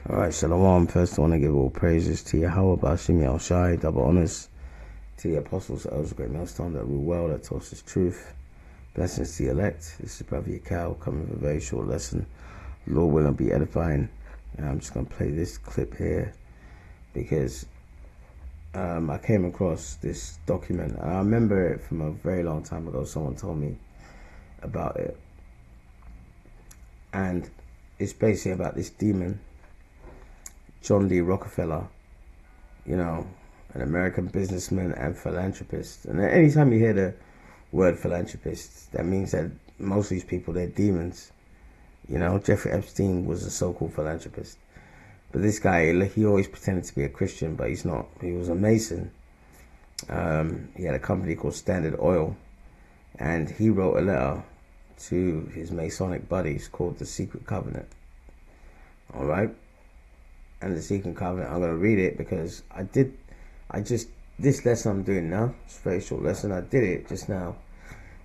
Alright, Shalom. First, I want to give all praises to Yahweh, Bashim Yahushai, double honors to the apostles, elders, great millstone that rule well, that taught us truth. Blessings to the elect. This is Brother Ezekiel coming with a very short lesson. Lord willing, be edifying. And I'm just going to play this clip here because I came across this document. I remember it from a very long time ago. Someone told me about it. And it's basically about this demon, John D. Rockefeller, you know, an American businessman and philanthropist. And anytime you hear the word philanthropist, that means that most of these people, they're demons. You know, Jeffrey Epstein was a so-called philanthropist. But this guy, he always pretended to be a Christian, but he's not. He was a Mason. He had a company called Standard Oil. And he wrote a letter to his Masonic buddies called the Secret Covenant. All right? And the Secret Covenant, I'm going to read it because this lesson I'm doing now, it's a very short lesson, I did it just now.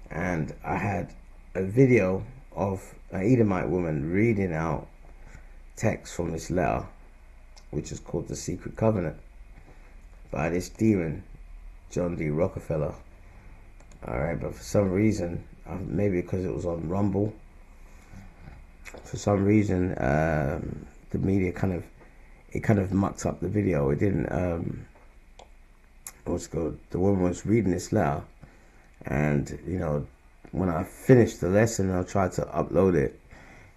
And I had a video of an Edomite woman reading out text from this letter, which is called the Secret Covenant, by this demon, John D. Rockefeller. Alright, but for some reason, maybe because it was on Rumble, for some reason, the media kind of mucked up the video. It didn't, what's good? The woman was reading this letter, and, you know, when I finished the lesson, I tried to upload it.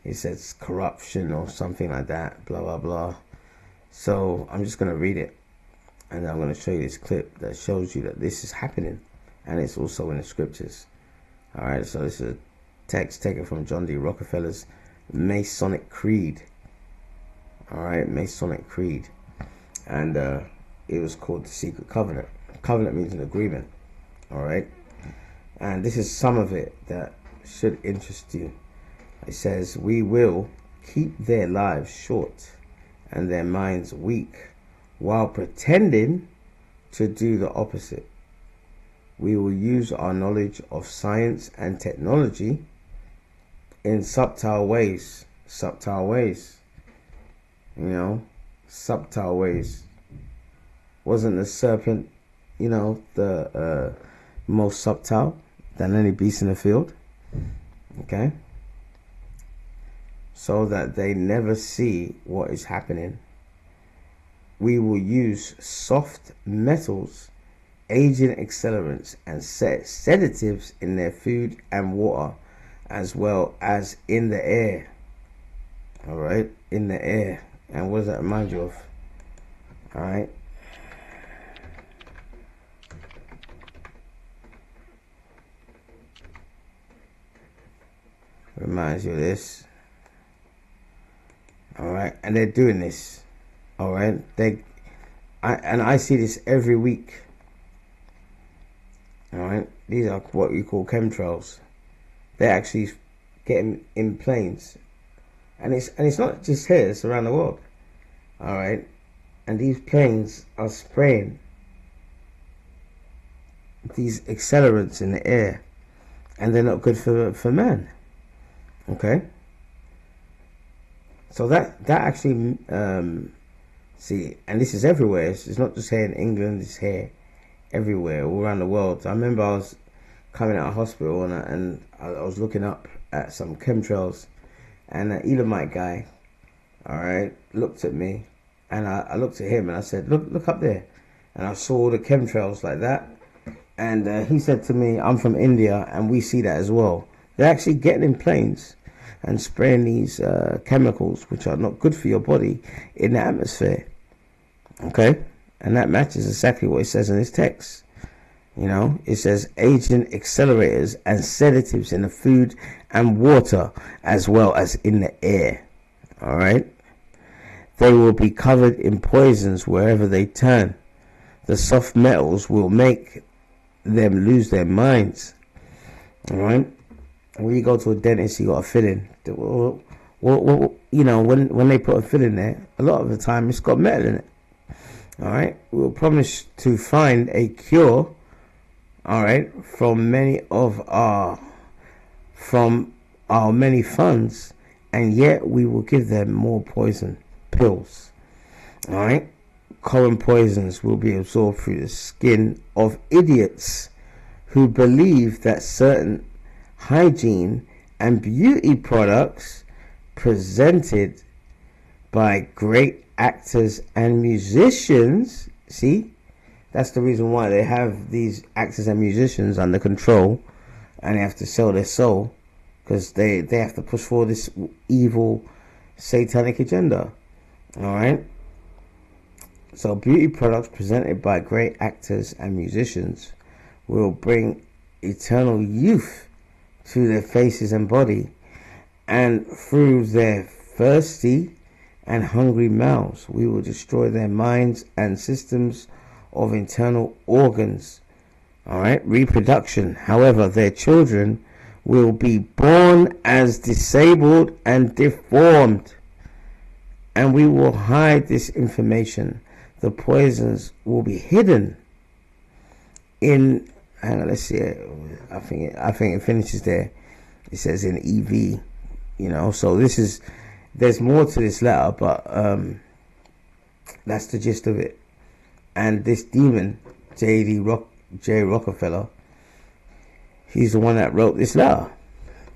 It says corruption or something like that, blah, blah, blah. So I'm just going to read it, and I'm going to show you this clip that shows you that this is happening, and it's also in the scriptures. All right, so this is a text taken from John D. Rockefeller's Masonic Creed. All right, Masonic Creed. And it was called the Secret Covenant. Covenant means an agreement. All right. And this is some of it that should interest you. It says, we will keep their lives short and their minds weak while pretending to do the opposite. We will use our knowledge of science and technology in subtle ways. Subtle ways. You know, subtle ways. Wasn't the serpent, you know, the most subtle than any beast in the field? Okay? So that they never see what is happening. We will use soft metals, agent accelerants, and sedatives in their food and water, as well as in the air. All right? In the air. And what does that remind you of? All right? Reminds you of this. All right? And they're doing this. All right? I see this every week. All right? These are what you call chemtrails. They're actually getting in planes. And it's not just here, it's around the world. All right? And these planes are spraying these accelerants in the air. And they're not good for man. Okay? So that actually, see, and this is everywhere. It's not just here in England, it's here everywhere, all around the world. I remember I was coming out of hospital and I was looking up at some chemtrails, and an Edomite guy, all right, looked at me, and I looked at him and I said, look up there. And I saw all the chemtrails like that, and he said to me, I'm from India and we see that as well. They're actually getting in planes and spraying these chemicals which are not good for your body in the atmosphere. Okay? And that matches exactly what it says in this text. You know, it says agent accelerators and sedatives in the food and water, as well as in the air. All right? They will be covered in poisons wherever they turn. The soft metals will make them lose their minds. All right? When you go to a dentist, you got a filling. Well, you know, when they put a filling there, a lot of the time it's got metal in it. All right, we'll promise to find a cure. All right, from our many funds, and yet we will give them more poison. pills. All right. Common poisons will be absorbed through the skin of idiots who believe that certain hygiene and beauty products presented by great actors and musicians. See, that's the reason why they have these actors and musicians under control, and they have to sell their soul, because they have to push forward this evil satanic agenda. All right. So beauty products presented by great actors and musicians will bring eternal youth to their faces and body, and through their thirsty and hungry mouths we will destroy their minds and systems of internal organs. All right, reproduction. However, their children will be born as disabled and deformed, and we will hide this information. The poisons will be hidden in, hang on, let's see it. I think it finishes there. It says in EV, you know. So there's more to this letter, but that's the gist of it. And this demon, J. Rockefeller, he's the one that wrote this letter.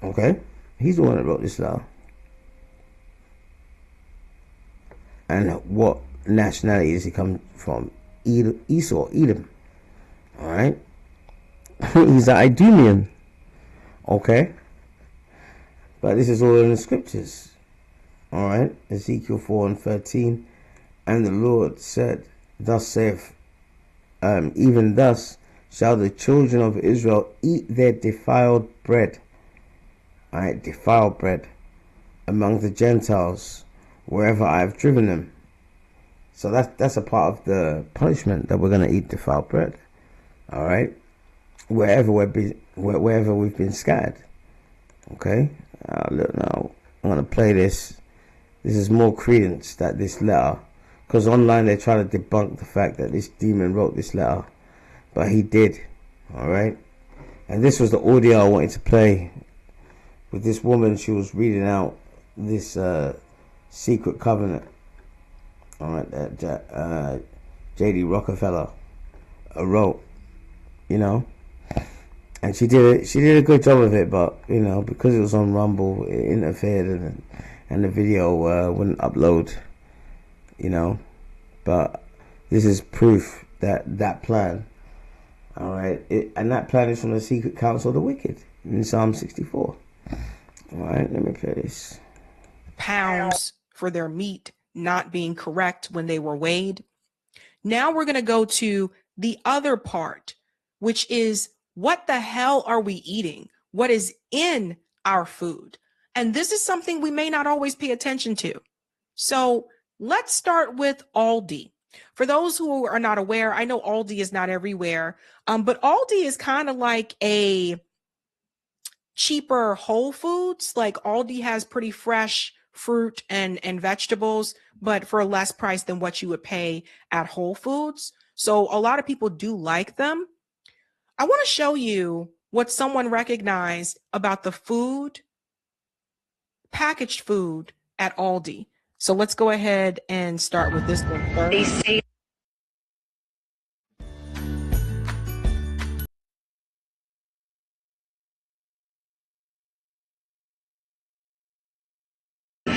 Okay, he's the one that wrote this letter. And what nationality does he come from? Edom. All right. He's an Idumean. Okay. But this is all in the scriptures. All right. Ezekiel 4:13. And the Lord said, thus saith, even thus shall the children of Israel eat their defiled bread. All right. Defiled bread among the Gentiles, wherever I have driven them. So that's a part of the punishment, that we're going to eat defiled bread. All right, wherever we've been scattered. Okay, look, now I'm going to play this. This is more credence that this letter, because online they try to debunk the fact that this demon wrote this letter, but he did. All right, and this was the audio I wanted to play with this woman. She was reading out this secret covenant. All right, that J.D. Rockefeller wrote, you know, and she did a good job of it, but you know, because it was on Rumble, it interfered, and the video wouldn't upload, you know. But this is proof that plan, all right, and that plan is from the secret council of the wicked in Psalm 64. All right, let me play this. Pounds for their meat not being correct when they were weighed. Now we're going to go to the other part, which is, what the hell are we eating? What is in our food? And this is something we may not always pay attention to. So let's start with Aldi. For those who are not aware, I know Aldi is not everywhere, but Aldi is kind of like a cheaper Whole Foods. Like Aldi has pretty fresh fruit and vegetables, but for a less price than what you would pay at Whole Foods. So a lot of people do like them. I want to show you what someone recognized about the food, packaged food at Aldi. So let's go ahead and start with this one first. They say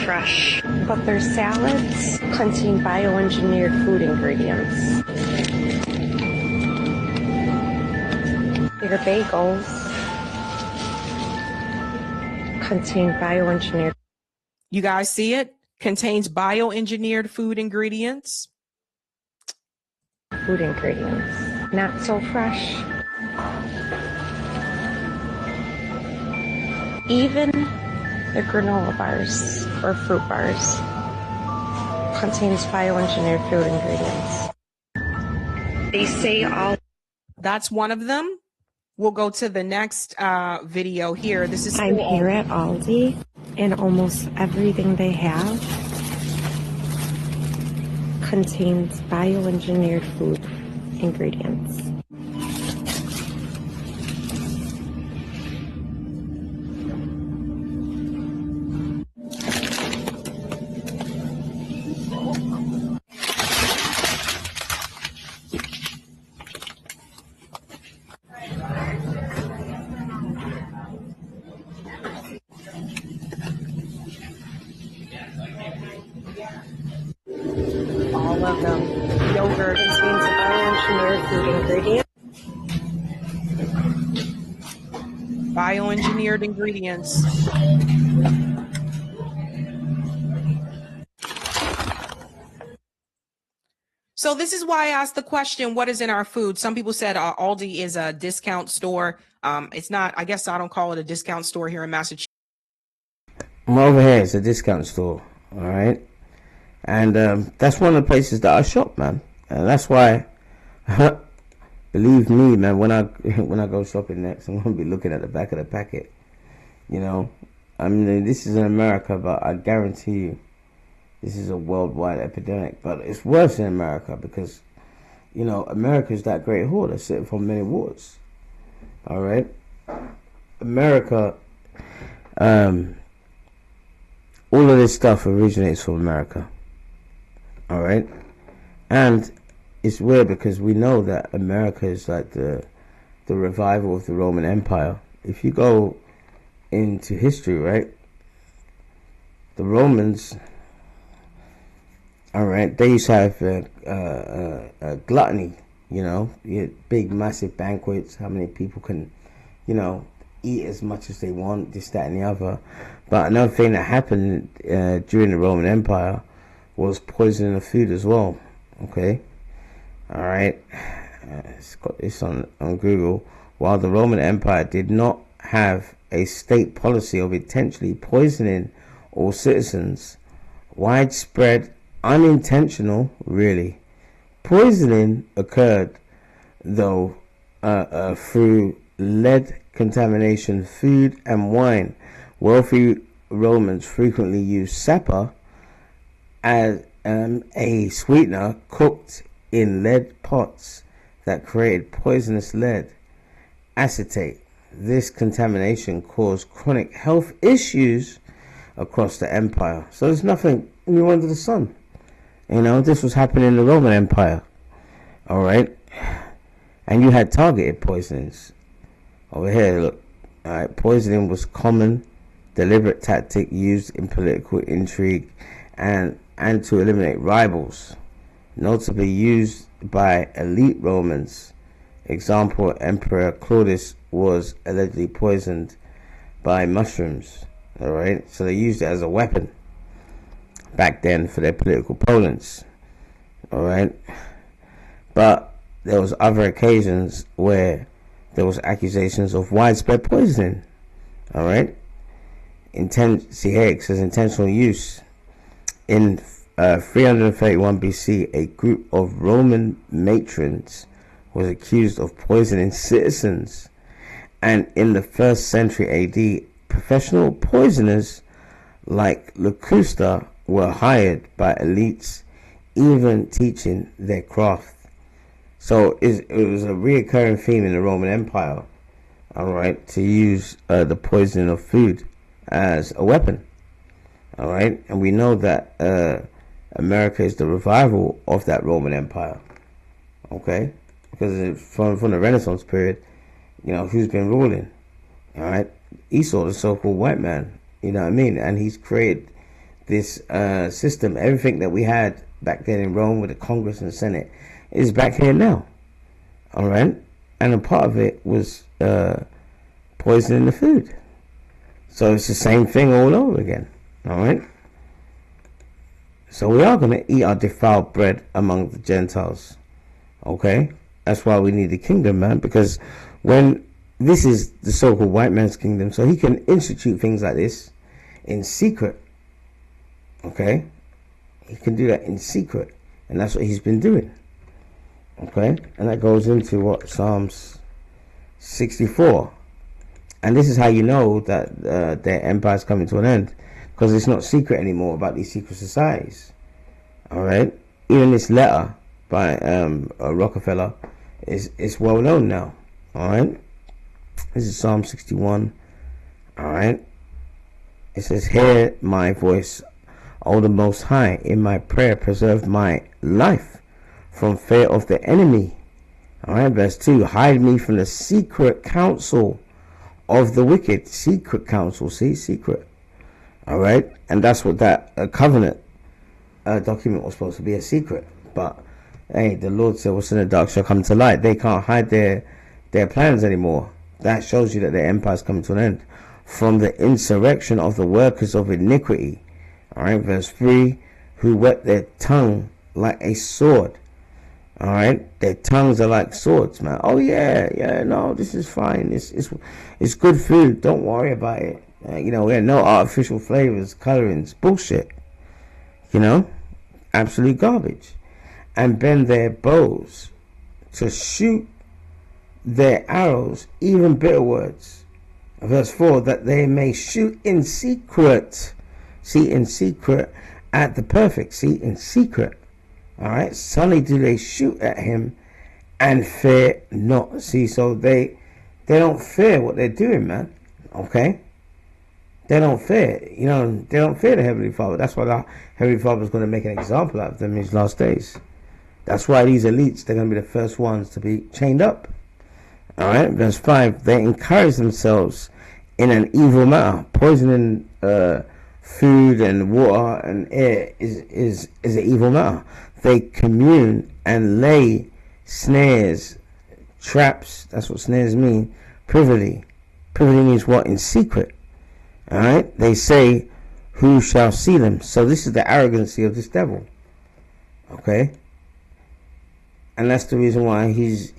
fresh, but their salads contain bioengineered food ingredients. Their bagels contain bioengineered. You guys see it? Contains bioengineered food ingredients. Food ingredients, not so fresh. Even the granola bars or fruit bars contains bioengineered food ingredients. They say all. That's one of them. We'll go to the next video here. This is. I'm here at Aldi, and almost everything they have contains bioengineered food ingredients. All of them. Yogurt. Contains bioengineered food ingredients. Bioengineered ingredients. So this is why I asked the question, what is in our food? Some people said Aldi is a discount store. It's not. I guess I don't call it a discount store here in Massachusetts. Over here, it's a discount store. All right. And that's one of the places that I shop, man. And that's why, believe me, man, when I go shopping next, I'm going to be looking at the back of the packet. You know, I mean, this is in America, but I guarantee you, this is a worldwide epidemic. But it's worse in America because, you know, America is that great hoarder sitting for many wars. All right. America, all of this stuff originates from America. All right. And it's weird because we know that America is like the revival of the Roman Empire. If you go into history, right, the Romans, all right, they used to have gluttony, you know, you had big, massive banquets, how many people can, you know, eat as much as they want, this, that, and the other. But another thing that happened during the Roman Empire was poisoning of food as well, okay? All right, it's got this on Google. While the Roman Empire did not have a state policy of intentionally poisoning all citizens, widespread unintentional, really, poisoning occurred, though, through lead contamination, food and wine. Wealthy Romans frequently used sapper as a sweetener cooked in lead pots that created poisonous lead acetate. This contamination caused chronic health issues across the empire. So there's nothing new under the sun. You know, this was happening in the Roman Empire. All right. And you had targeted poisonings. Over here, look. All right. Poisoning was common, deliberate tactic used in political intrigue and to eliminate rivals. Notably used by elite Romans. Example, Emperor Claudius was allegedly poisoned by mushrooms. All right. So they used it as a weapon back then for their political opponents. All right. But there was other occasions where there was accusations of widespread poisoning. All right. See here it says intentional use. In 331 BC, a group of Roman matrons was accused of poisoning citizens. And in the 1st century AD, professional poisoners like Locusta were hired by elites, even teaching their craft. So it was a reoccurring theme in the Roman Empire, all right, to use the poisoning of food as a weapon, all right. And we know that America is the revival of that Roman Empire, okay, because from the Renaissance period, you know, who's been ruling, all right? Esau, the so-called white man, you know what I mean? And he's created this system. Everything that we had back then in Rome with the Congress and the Senate is back here now, all right? And a part of it was poisoning the food. So it's the same thing all over again, all right? So we are going to eat our defiled bread among the Gentiles, okay? That's why we need the kingdom, man, because when this is the so-called white man's kingdom, so he can institute things like this in secret, okay? He can do that in secret, and that's what he's been doing, okay? And that goes into what? Psalms 64. And this is how you know that their empire is coming to an end, because it's not secret anymore about these secret societies, all right? Even this letter by Rockefeller is well known now, all right? This is Psalm 61, all right? It says, "Hear my voice, O the Most High, in my prayer preserve my life from fear of the enemy." All right, verse 2, "Hide me from the secret counsel of the wicked." Secret counsel, see, secret. All right, and that's what that covenant document was supposed to be a secret. But hey, the Lord said, "What's in the dark shall come to light." They can't hide their plans anymore. That shows you that their empire is coming to an end from the insurrection of the workers of iniquity. All right, verse 3: who whet their tongue like a sword. All right, their tongues are like swords, man. Oh yeah, no, this is fine. It's good food. Don't worry about it. We have no artificial flavors, colorings, bullshit. Absolute garbage. And bend their bows to shoot their arrows, even bitter words. Verse 4: that they may shoot in secret. See, in secret at the perfect. See, in secret. All right, suddenly do they shoot at him and fear not. See, so they don't fear what they're doing, man. Okay, they don't fear. They don't fear the Heavenly Father. That's why the Heavenly Father is going to make an example out of them in his last days. That's why these elites, they're going to be the first ones to be chained up. All right, verse 5: they encourage themselves in an evil matter. Poisoning food and water and air is an evil matter. They commune and lay snares, traps. That's what snares mean. Privily. Privily means what? In secret. All right. They say, "Who shall see them?" So this is the arrogancy of this devil. Okay. And that's the reason why he's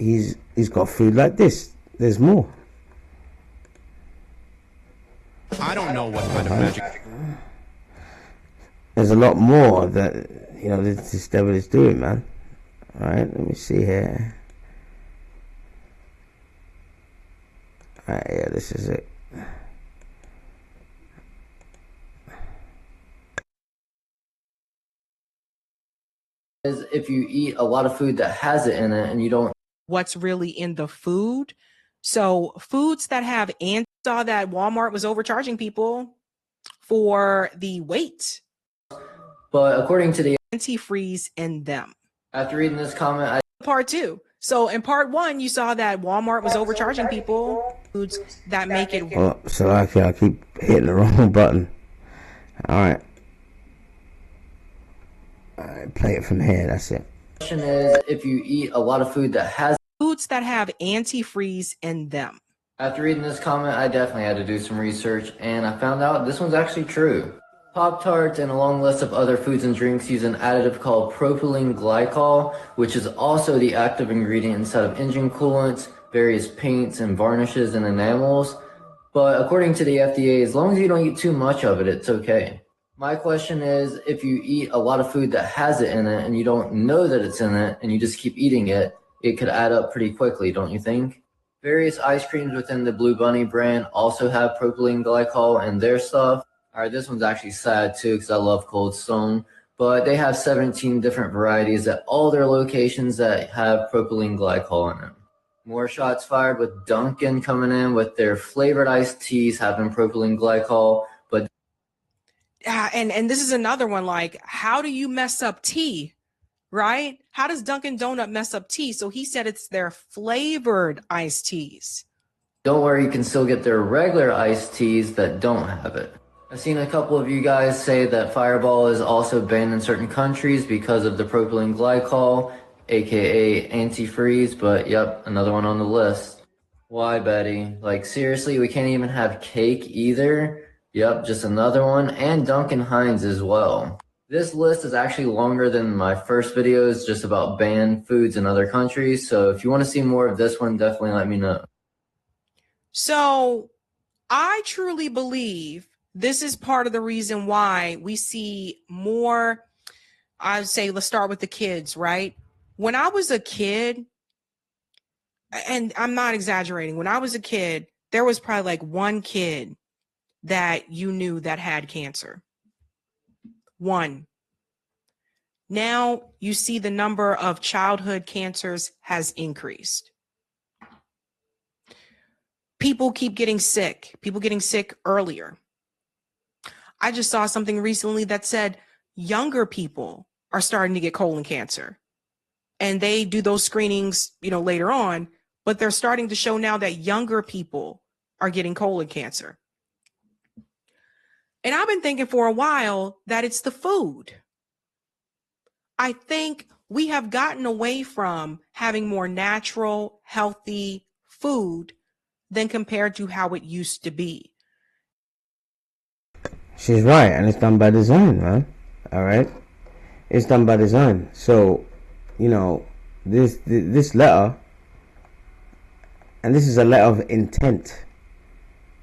got food like this. There's more. I don't know what kind of magic. There's a lot more that this devil is doing, man. All right, let me see here. All right, yeah, this is it. Is if you eat a lot of food that has it in it and you don't What's really in the food. So foods that have saw that Walmart was overcharging people for the weight. but according to the Antifreeze in them. after reading this comment, Part 2. So in part 1, you saw that Walmart was overcharging people foods that make it. Oh, so I keep hitting the wrong button. All right, play it from here. That's it. the question is if you eat a lot of food that has Foods that have antifreeze in them. After reading this comment, I definitely had to do some research, and I found out this one's actually true. Pop-Tarts and a long list of other foods and drinks use an additive called propylene glycol, which is also the active ingredient inside of engine coolants, various paints and varnishes and enamels. But according to the FDA, as long as you don't eat too much of it, it's okay. My question is, if you eat a lot of food that has it in it and you don't know that it's in it and you just keep eating it, it could add up pretty quickly, don't you think? Various ice creams within the Blue Bunny brand also have propylene glycol in their stuff. All right, this one's actually sad too because I love Cold Stone, but they have 17 different varieties at all their locations that have propylene glycol in them. More shots fired with Dunkin' coming in with their flavored iced teas having propylene glycol, but And this is another one, like, how do you mess up tea? Right? How does Dunkin' Donut mess up tea? So he said it's their flavored iced teas. don't worry, you can still get their regular iced teas that don't have it. I've seen a couple of you guys say that Fireball is also banned in certain countries because of the propylene glycol, aka antifreeze, but yep, another one on the list. Why, Betty? Like, seriously, we can't even have cake either? Yep, just another one, and Duncan Hines as well. This list is actually longer than my first videos just about banned foods in other countries, so if you want to see more of this one, definitely let me know. So I truly believe this is part of the reason why we see more. I'd say, let's start with the kids, right? When I was a kid, and I'm not exaggerating, when I was a kid, there was probably like one kid that you knew that had cancer. One. Now you see the number of childhood cancers has increased. People keep getting sick. People getting sick earlier. I just saw something recently that said younger people are starting to get colon cancer. And they do those screenings, later on, but they're starting to show now that younger people are getting colon cancer. And I've been thinking for a while that it's the food. I think we have gotten away from having more natural, healthy food than compared to how it used to be. She's right, and it's done by design, man. All right, it's done by design. So, you know, this letter, and this is a letter of intent,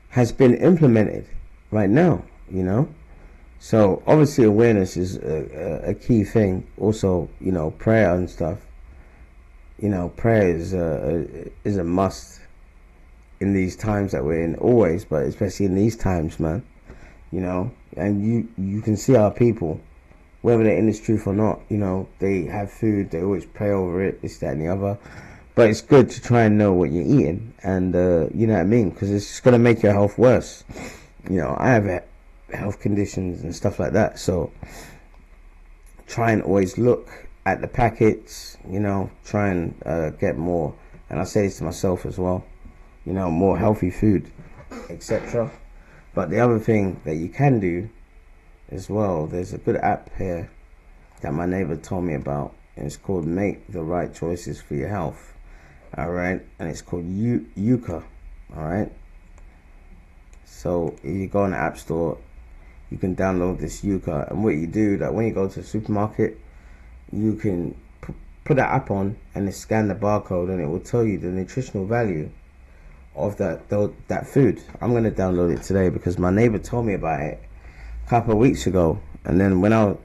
has been implemented right now. You know, so obviously awareness is a key thing. Also, you know, prayer and stuff. You know, prayer is a must in these times that we're in, always, but especially in these times, man. You know, and you can see our people, whether they're in this truth or not, you know, they have food, they always pray over it, this, that, and the other. But it's good to try and know what you're eating, and you know what I mean, because it's just going to make your health worse. You know, I have health conditions and stuff like that, so try and always look at the packets, you know, try and get more, and I say this to myself as well, you know, more healthy food, etc. But the other thing that you can do as well, there's a good app here that my neighbor told me about, and it's called Make the Right Choices for Your Health. All right, and it's called Yuka. All right, so if you go on the app store, you can download this Yuka, and what you do, that when you go to the supermarket, you can put that app on and then scan the barcode, and it will tell you the nutritional value of that food. I'm going to download it today because my neighbor told me about it a couple of weeks ago, and then when I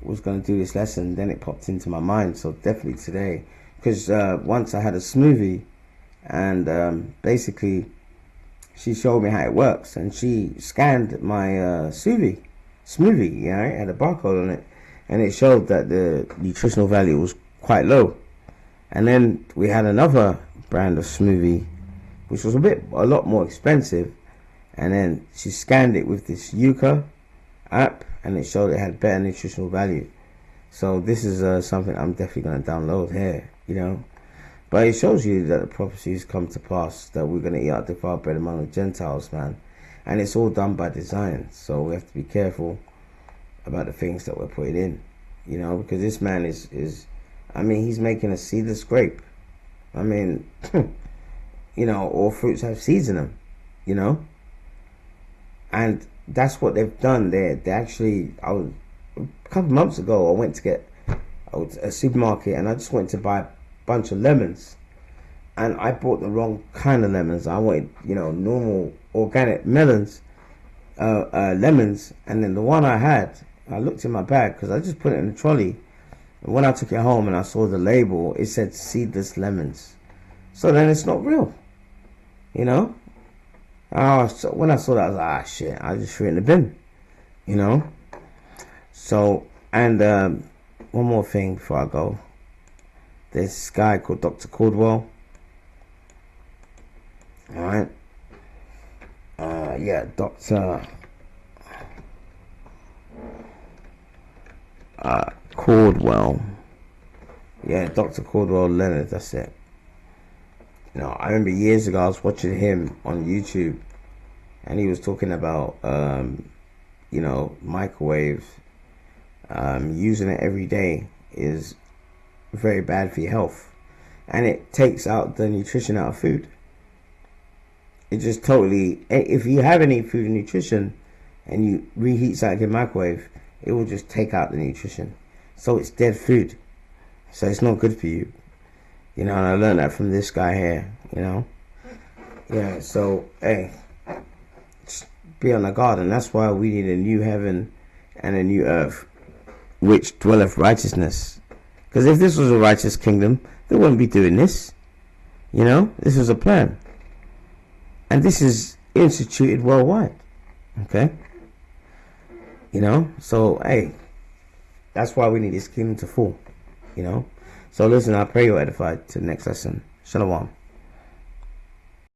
was going to do this lesson, then it popped into my mind. So definitely today, because once I had a smoothie, and basically she showed me how it works, and she scanned my smoothie, you know, it had a barcode on it, and it showed that the nutritional value was quite low. And then we had another brand of smoothie which was a lot more expensive, and then she scanned it with this Yuka app, and it showed it had better nutritional value. So this is something I'm definitely going to download here, you know. But it shows you that the prophecies come to pass, that we're going to eat out defiled bread among the Gentiles, man. And it's all done by design, so we have to be careful about the things that we're putting in, you know, because this man is I mean, he's making a seedless grape. I mean, you know, all fruits have seeds in them, you know. And that's what they've done. They actually, a couple months ago, I went to get a supermarket, and I just went to buy a bunch of lemons, and I bought the wrong kind of lemons. I wanted, you know, normal organic lemons, and then the one I had, I looked in my bag because I just put it in the trolley, and when I took it home and I saw the label, it said seedless lemons. So then it's not real, you know. So when I saw that, I was like, shit, I just threw it in the bin, you know. So, and one more thing before I go. There's this guy called Dr. Caldwell. Alright. Yeah, Dr. Caldwell. Yeah, Dr. Caldwell Leonard, that's it. You know, I remember years ago I was watching him on YouTube, and he was talking about, you know, microwave. Using it every day is very bad for your health, and it takes out the nutrition out of food. It just totally, if you have any food and nutrition and you reheat something in microwave, it will just take out the nutrition. So it's dead food. So it's not good for you. You know, and I learned that from this guy here, you know. Yeah, so, hey, just be on the guard. And that's why we need a new heaven and a new earth, which dwelleth righteousness. Because if this was a righteous kingdom, they wouldn't be doing this. You know, this was a plan. And this is instituted worldwide. Okay? You know, so, hey, that's why we need this kingdom to fall. You know? So listen, I pray you're edified to the next lesson. Shalom.